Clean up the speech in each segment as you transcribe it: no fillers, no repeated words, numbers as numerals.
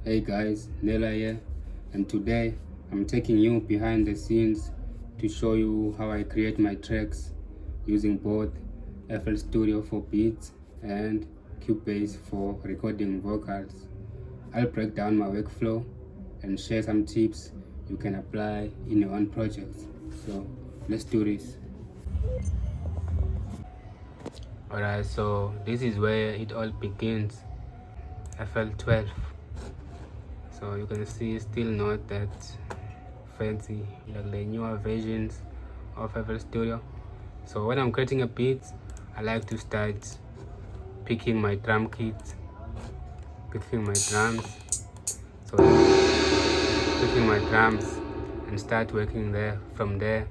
Hey guys, Nela here, and today I'm taking you behind the scenes to show you how I create my tracks using both FL Studio for beats and Cubase for recording vocals. I'll break down my workflow and share some tips you can apply in your own projects. So let's do this. Alright, so this is where it all begins. FL 12. So you can see still not that fancy like the newer versions of FL Studio. So when I'm creating a beat, I like to start picking my drum kit, picking my drums. So picking my drums and start working there. From there,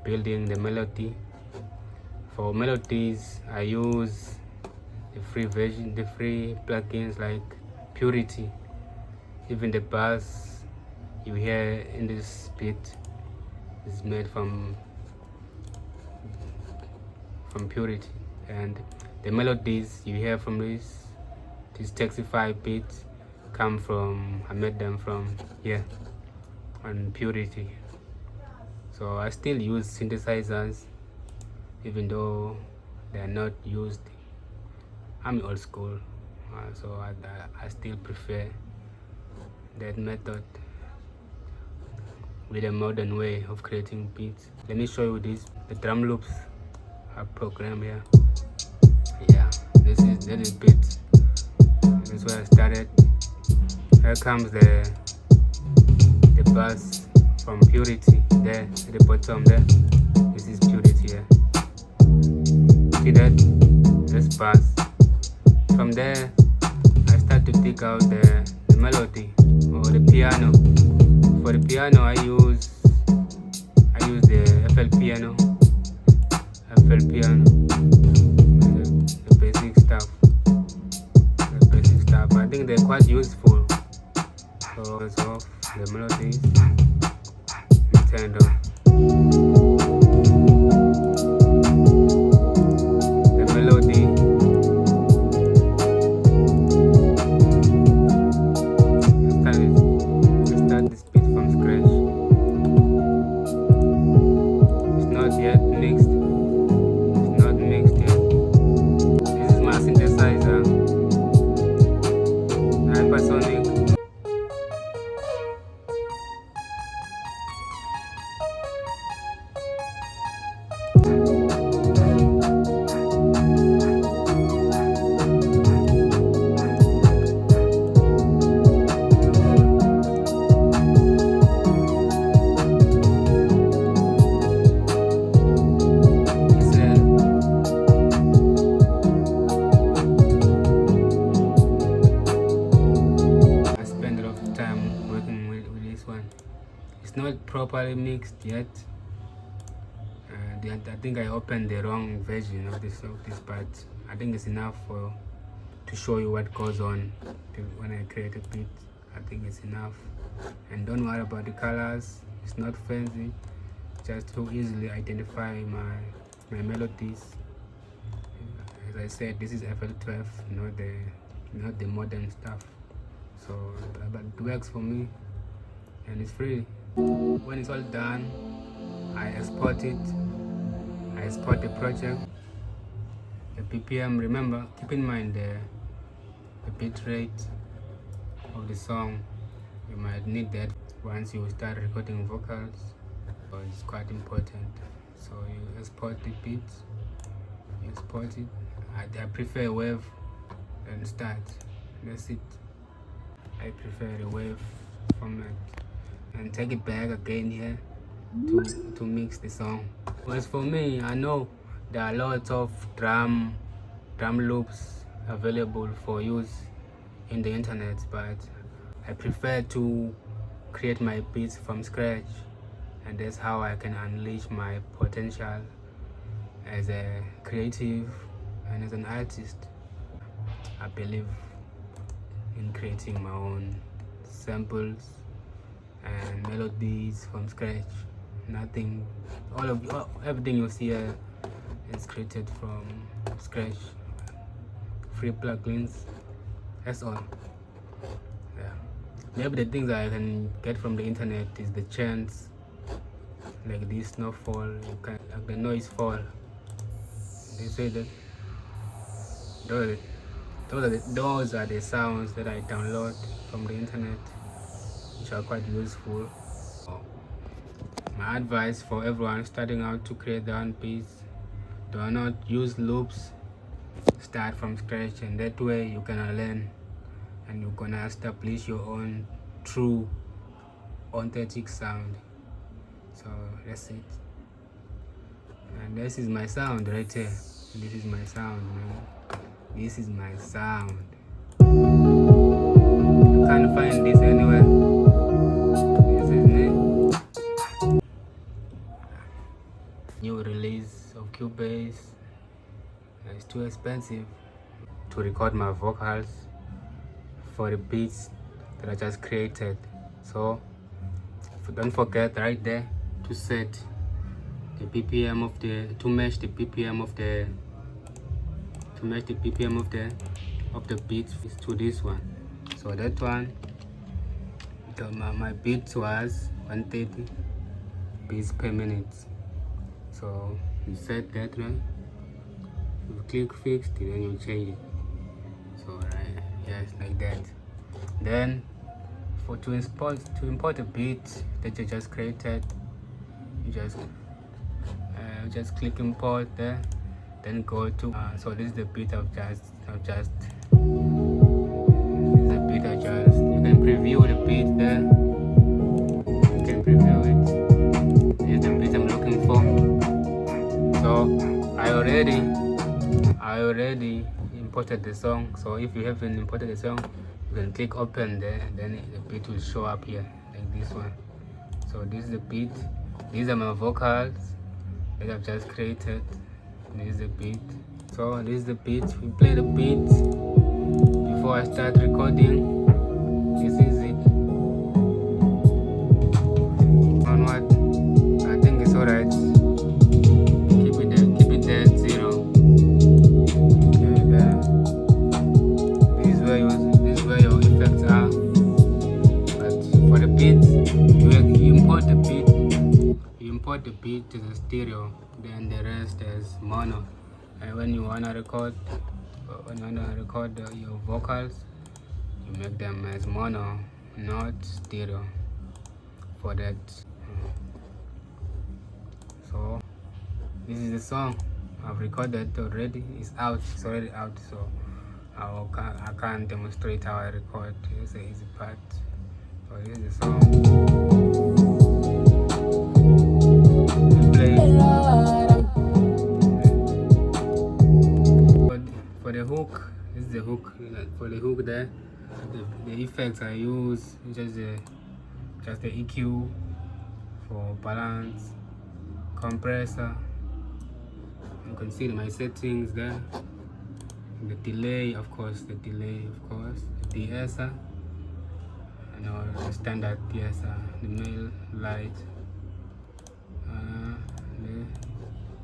building the melody. For melodies, I use the free version, the free plugins like Purity. Even the bass you hear in this beat is made from Purity, and the melodies you hear from this Texify beats come from, I made them from here on Purity. So I still use synthesizers even though they are not used. I'm old school, so I still prefer that method with a modern way of creating beats. Let me show you this. The drum loops are programmed here. Yeah, this is beat. This is where I started. Here comes the bass from Purity there at the bottom there. This is Purity here. See that? This bass. From there I start to dig out the melody or the piano. For the piano I use the FL piano, the basic stuff. I think they're quite useful. So it's off the melodies and turned off. The melody. Start this beat from scratch. It's not yet mixed. It's not mixed yet. This is my synthesizer. Hypersonic. It's not properly mixed yet. I think I opened the wrong version of this but I think it's enough to show you what goes on when I create a beat. I think it's enough, and don't worry about the colors. It's not fancy, just to easily identify my melodies. As I said, this is FL12, not the modern stuff. So but it works for me and it's free. When it's all done, I export it. I export the project, the BPM. Remember, keep in mind the bit rate of the song. You might need that once you start recording vocals, so it's quite important. So you export the beats, you export it. I prefer wave and start. That's it. I prefer the wave format, and take it back again here to mix the song. As for me, I know there are lots of drum loops available for use in the internet, but I prefer to create my beats from scratch, and that's how I can unleash my potential as a creative and as an artist. I believe in creating my own samples and melodies from scratch. Everything you see here is created from scratch. Free plugins, that's all. Yeah. Maybe the things that I can get from the internet is the chants, like this snowfall, you can, like the noise fall. They say that those are the sounds that I download from the internet, which are quite useful. My advice for everyone starting out to create their own piece: do not use loops. Start from scratch, and that way you can learn and you're gonna establish your own true authentic sound. So that's it, and this is my sound right here. This is my sound, man. This is my sound. You can't find this anywhere. This is it. New release of Cubase. It's too expensive to record my vocals for the beats that I just created. So don't forget right there to set the BPM of the, to match the BPM of the beats to this one. So that one, my beat was 130 beats per minute. So you set that, right? You click fixed, then you change it. So right, yes, like that. Then to import a beat that you just created, you just click import there, then go to so this is the beat you can preview the beat there. You can preview it. This is the beat I'm looking for. So I already imported the song. So if you haven't imported the song, you can click open there, and then the beat will show up here like this one. So this is the beat. These are my vocals that I've just created. This is the beat. So this is the beat. We play the beat before I start recording. This is it. On what? I think it's alright. Keep it there at 0. Okay, there. This is where your effects are. But for the beat, you import the beat. You import the beat to the stereo. Then the rest is mono. And when you wanna record your vocals, you make them as mono, not stereo. For that. So this is the song I've recorded already. It's already out. So I can't demonstrate how I record. It's an easy part. So this is the song. For the hook, this is the hook. For the hook there, the effects I use just the EQ for balance, compressor. You can see my settings there. The delay, of course, the de-esser, the standard de-esser, the male light.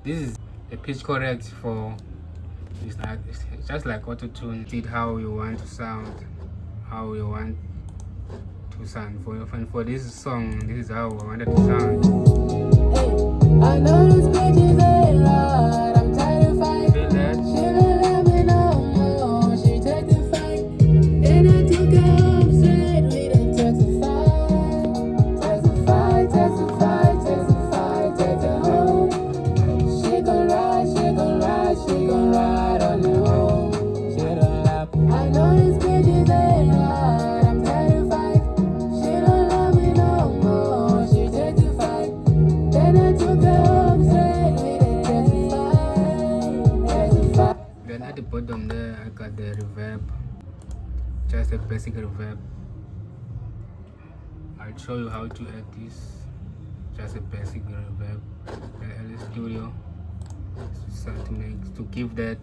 This is the pitch correct for. It's just like auto tune. See how you want to sound, For this song, this is how I wanted to sound. I know this bitch is a lot. I'm tired of fighting. Feel that? She don't let me know more. She tried to fight, and I took her home straight. We done testify, take her home. She gon' ride on the home. She don't lap. I know this bitch is a lot. I'm tired of fighting. She don't love me no more. She tried to fight, then I took her home straight. We done testify. Then at the bottom there, I got the reverb, just a basic reverb. I'll show you how to add this. Just a basic reverb, FL Studio, so to give that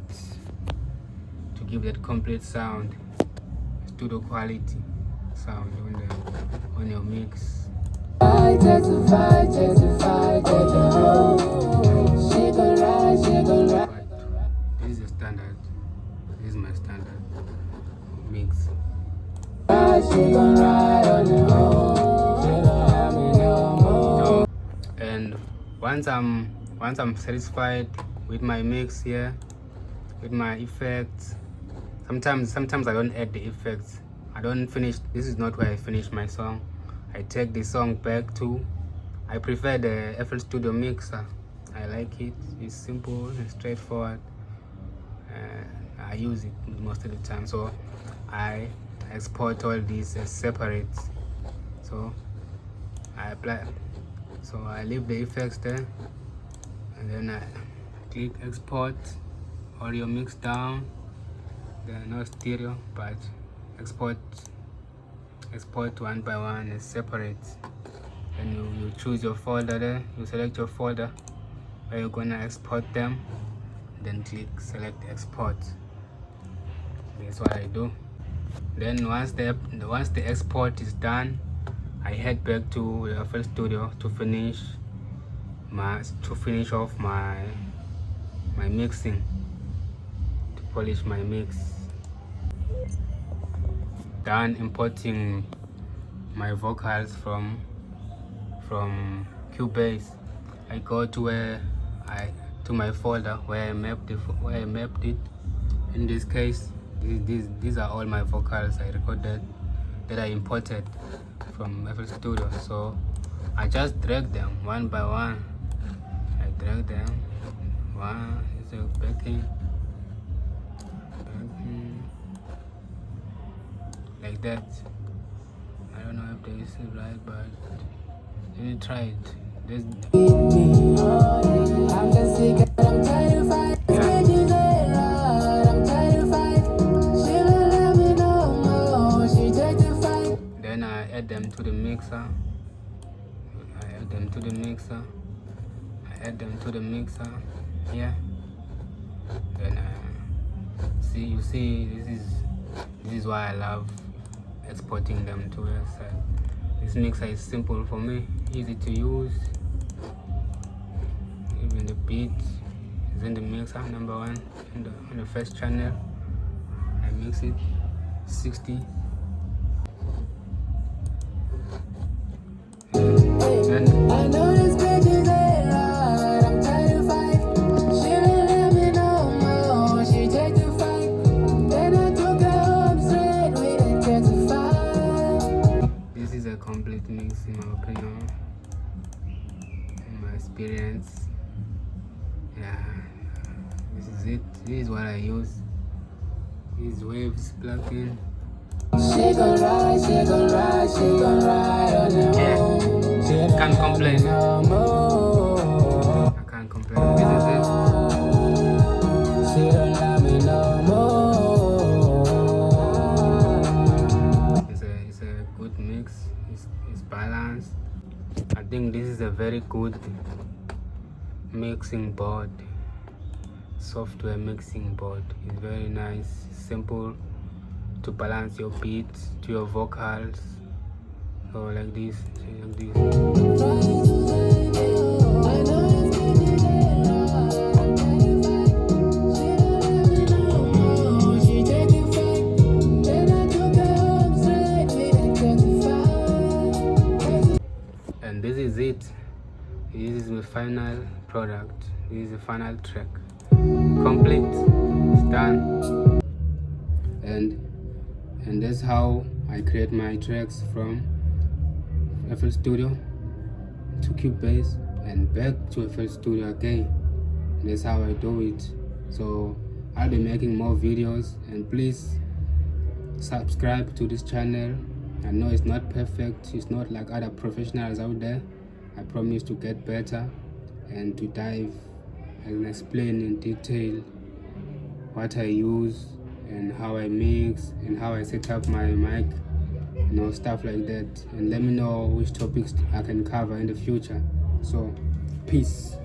complete sound, studio quality sound on your mix. But this is the standard. This is my standard mix. She gon' ride on once I'm satisfied with my mix here, with my effects, sometimes I don't add the effects. I don't finish. This is not where I finish my song. I take the song back to, I prefer the FL Studio mixer. I like it. It's simple and straightforward. I use it most of the time, so I export all these as separate. So I apply, so I leave the effects there, and then I click export audio mix down. They're not stereo, but export one by one as separate. Then you choose your folder there, you select your folder where you're gonna export them, then click select export. That's what I do. Then once the export is done, I head back to the FL Studio to finish off my mixing, to polish my mix. Done importing my vocals from Cubase, I go to my folder where I mapped it. In this case, these are all my vocals I recorded that I imported from FL Studio. So I just drag them one by one. I drag them. One is a backing, like that. I don't know if this is right, but let me try it. I'm just sick, I'm tired of fighting. Then I add them to the mixer. Here. Then you see this is why I love exporting them to a side. This mixer is simple for me, easy to use. Even the beat is in the mixer, number one on the first channel. I mix it 60. Then I know this bitch is right. I'm tired of fight. She don't let me know more. She take the fight. Then I took her home straight with a 35. This is a complete mix in my opinion, in my experience. Yeah, this is it. This is what I use. These waves plugin. She gon' ride on her own. Can't complain. I can't complain. This is it. She don't love me no more. It's a good mix. It's balanced. I think this is a very good mixing board. Software mixing board. It's very nice, simple to balance your beats to your vocals. So like this. And this is it. This is my final product. This is the final track. Complete. It's done. And that's how I create my tracks from FL Studio to Cubase and back to FL Studio again. That's how I do it. So I'll be making more videos, and please subscribe to this channel. I know it's not perfect, it's not like other professionals out there. I promise to get better and to dive and explain in detail what I use and how I mix and how I set up my mic, stuff like that. And let me know which topics I can cover in the future. So peace.